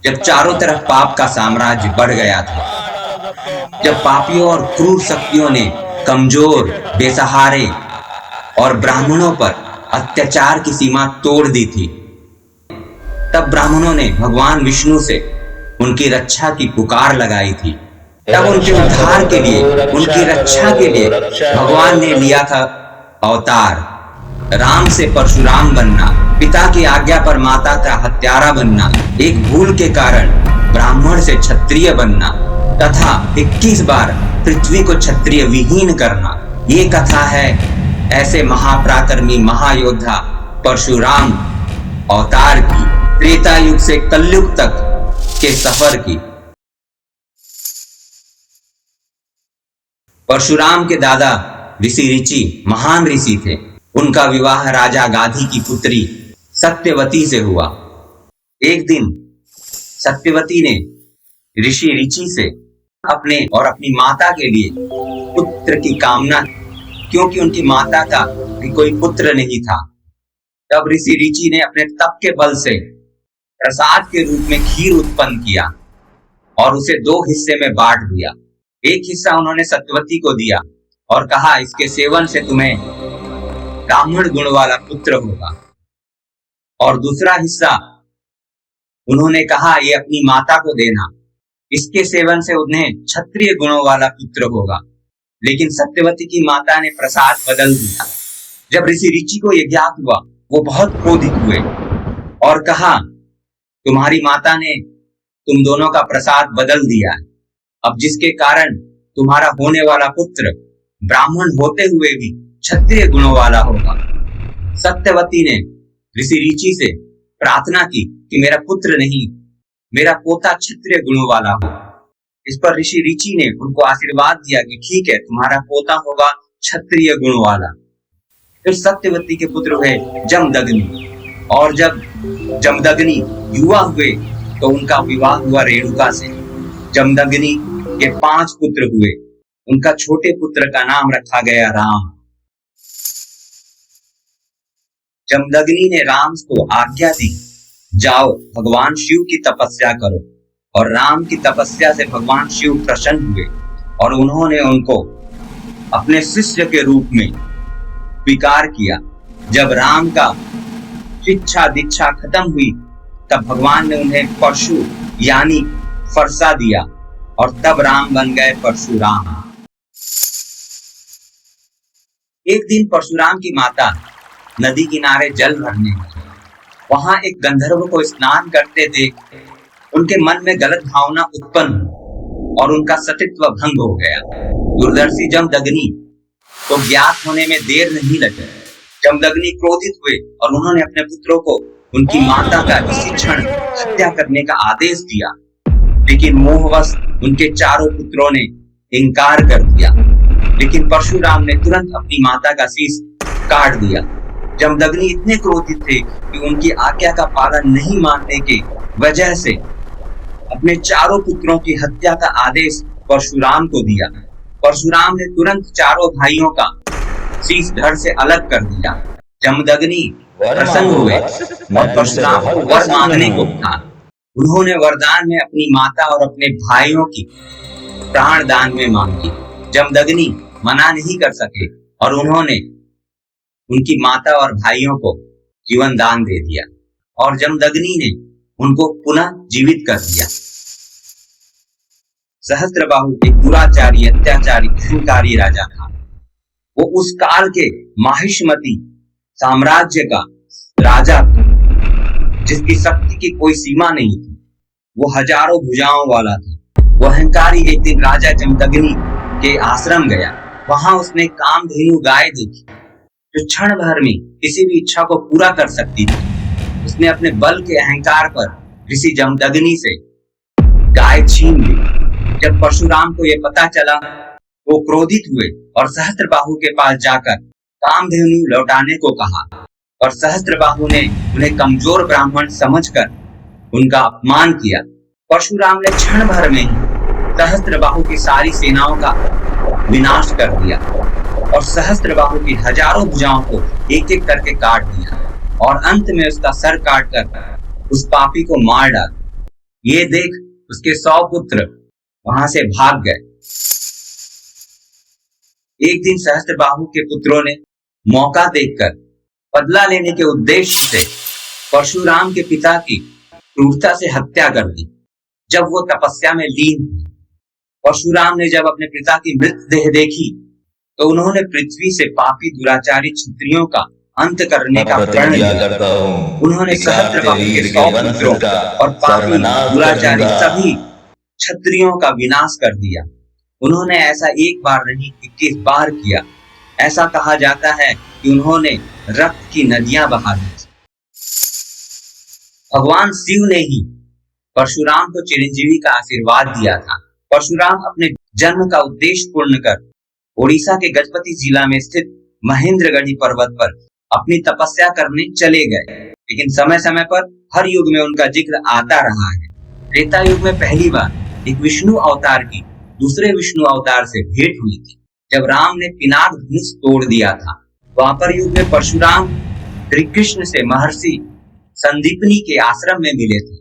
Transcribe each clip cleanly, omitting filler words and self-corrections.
जब चारों तरफ पाप का साम्राज्य बढ़ गया था, जब पापियों और क्रूर शक्तियों ने कमजोर, बेसहारे और ब्राह्मणों पर अत्याचार की सीमा तोड़ दी थी, तब ब्राह्मणों ने भगवान विष्णु से उनकी रक्षा की पुकार लगाई थी। तब उनके उद्धार के लिए, उनकी रक्षा के लिए भगवान ने लिया था अवतार। राम से परशुराम बनना, पिता की आज्ञा पर माता का हत्यारा बनना, एक भूल के कारण ब्राह्मण से क्षत्रिय बनना तथा 21 बार पृथ्वी को क्षत्रिय विहीन करना, ये कथा है ऐसे महापराक्रमी महायोद्धा परशुराम अवतार की, त्रेता युग से कलयुग तक के सफर की। परशुराम के दादा ऋषि ऋचि महान ऋषि थे। उनका विवाह राजा गाधी की पुत्री सत्यवती से हुआ। एक दिन सत्यवती ने ऋषि ऋचि से अपने और अपनी माता के लिए पुत्र की कामना, क्योंकि उनकी माता का भी कोई पुत्र नहीं था। तब ऋषि ऋचि ने अपने तप के बल से प्रसाद के रूप में खीर उत्पन्न किया और उसे 2 हिस्से में बांट दिया। एक हिस्सा उन्होंने सत्यवती को दिया और कहा, इसके सेवन से तुम्हें ब्राह्मण गुण वाला पुत्र होगा। और दूसरा हिस्सा उन्होंने कहा, ये अपनी माता को देना, इसके सेवन से उन्हें क्षत्रिय गुणों वाला पुत्र होगा। लेकिन सत्यवती की माता ने प्रसाद बदल दिया। जब ऋषि ऋचि को यह ज्ञात हुआ, वो बहुत क्रोधित हुए और कहा, तुम्हारी माता ने तुम दोनों का प्रसाद बदल दिया है। अब जिसके कारण तुम्हारा होने वाला पुत्र ब्राह्मण होते हुए भी क्षत्रिय गुणों वाला होगा। सत्यवती ने ऋषि ऋचि से प्रार्थना की कि मेरा पुत्र नहीं, मेरा पोता क्षत्रिय गुणों वाला हो। इस पर ऋषि ऋचि ने उनको आशीर्वाद दिया कि ठीक है, तुम्हारा पोता होगा क्षत्रिय गुण वाला। फिर सत्यवती के पुत्र हुए जमदग्नि, और जब जमदग्नि युवा हुए तो उनका विवाह हुआ रेणुका से। जमदग्नि के 5 पुत्र हुए। उनका छोटे पुत्र का नाम रखा गया राम। जमदग्नि ने राम को आज्ञा दी, जाओ भगवान शिव की तपस्या करो। और राम की तपस्या से भगवान शिव प्रसन्न हुए और उन्होंने उनको अपने शिष्य के रूप में स्वीकार किया। जब राम का शिक्षा दीक्षा खत्म हुई, तब भगवान ने उन्हें परशु यानी फरसा दिया और तब राम बन गए परशुराम। एक दिन परशुराम की माता नदी किनारे जल भरने गई। वहां एक गंधर्व को स्नान करते देख उनके मन में गलत भावना उत्पन्न हुई और उनका सतीत्व भंग हो गया। दूरदर्शी जमदग्नि को ज्ञात होने में देर नहीं लगी। जमदग्नि क्रोधित हुए और उन्होंने अपने पुत्रों को उनकी माता का इसी क्षण हत्या करने का आदेश दिया। लेकिन मोहवश उनके चारों पुत्रों ने इनकार कर दिया। लेकिन परशुराम ने तुरंत अपनी माता का शीश काट दिया। जमदग्नि इतने क्रोधित थे कि उनकी आज्ञा का पालन नहीं मानने की वजह से अपने चारों पुत्रों की हत्या का आदेश परशुराम को दिया। परशुराम ने तुरंत चारों भाइयों का शीश धड़ से अलग कर दिया। जमदग्नि प्रसन्न हुए और परशुराम को वर मांगने को कहा। उन्होंने वरदान में अपनी माता और अपने भाइयों की प्राण दान में मांगी। जमदग्नि मना नहीं कर सके और उन्होंने उनकी माता और भाइयों को जीवन दान दे दिया और जमदग्नि ने उनको पुनः जीवित कर दिया। सहस्त्रबाहु एक दुराचारी, अत्याचारी, अहंकारी राजा था। वो उस काल के माहिष्मती साम्राज्य का राजा था, जिसकी शक्ति की कोई सीमा नहीं थी। वो हजारों भुजाओं वाला था। वो अहंकारी एक दिन राजा जमदग्नि के आश्रम गया। वहां उसने कामधेनु गाय देखी, जो क्षण भर में किसी भी इच्छा को पूरा कर सकती थी। उसने अपने बल के अहंकार पर ऋषि जमदग्नि से गाय छीन ली। जब परशुराम को यह पता चला, वो क्रोधित हुए और सहस्त्रबाहु के पास जाकर कामधेनु लौटाने को कहा। और सहस्त्रबाहु ने उन्हें कमजोर ब्राह्मण समझकर उनका अपमान किया। परशुराम ने क्षण भर में सहस्त्रबाहु की सारी सेनाओं का विनाश कर दिया और सहस्त्रबाहु की हजारों भुजाओं को एक एक करके काट दिया और अंत में उसका सर काटकर उस पापी को मार डाला। ये देख उसके 100 पुत्र वहां से भाग गए। एक दिन सहस्त्रबाहु के पुत्रों ने मौका देखकर बदला लेने के उद्देश्य से परशुराम के पिता की क्रूरता से हत्या कर दी। जब वो तपस्या में लीन थे, परशुराम ने जब अपने पिता की मृतदेह देखी तो उन्होंने पृथ्वी से पापी दुराचारी क्षत्रियों का अंत करने का प्रण लिया। उन्होंने सहस्त्रबाहु के 100 पुत्रों और पापी दुराचारी सभी क्षत्रियों का विनाश कर दिया। उन्होंने ऐसा एक बार नहीं 21 बार किया। ऐसा कहा जाता है कि उन्होंने रक्त की नदियां बहा दी। भगवान शिव ने ही परशुराम को चिरंजीवी का आशीर्वाद दिया था। परशुराम अपने जन्म का उद्देश्य पूर्ण कर ओडिशा के गजपति जिला में स्थित महेंद्रगढ़ी पर्वत पर अपनी तपस्या करने चले गए, लेकिन समय समय पर हर युग में उनका जिक्र आता रहा है। त्रेता युग में पहली बार एक विष्णु अवतार की दूसरे विष्णु अवतार से भेंट हुई थी, जब राम ने पिनाक धनुष तोड़ दिया था। द्वापर युग में परशुराम श्री कृष्ण से महर्षि संदीपनी के आश्रम में मिले थे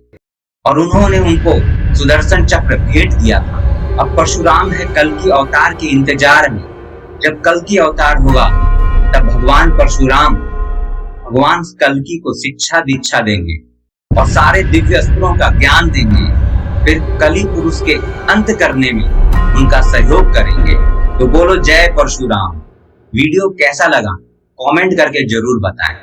और उन्होंने उनको सुदर्शन चक्र भेंट दिया था। अब परशुराम है कल्कि अवतार के इंतजार में। जब कल्कि अवतार होगा तब भगवान परशुराम भगवान कल्कि को शिक्षा दीक्षा देंगे और सारे दिव्य अस्त्रों का ज्ञान देंगे। फिर कली पुरुष के अंत करने में उनका सहयोग करेंगे। तो बोलो जय परशुराम। वीडियो कैसा लगा कमेंट करके जरूर बताएं।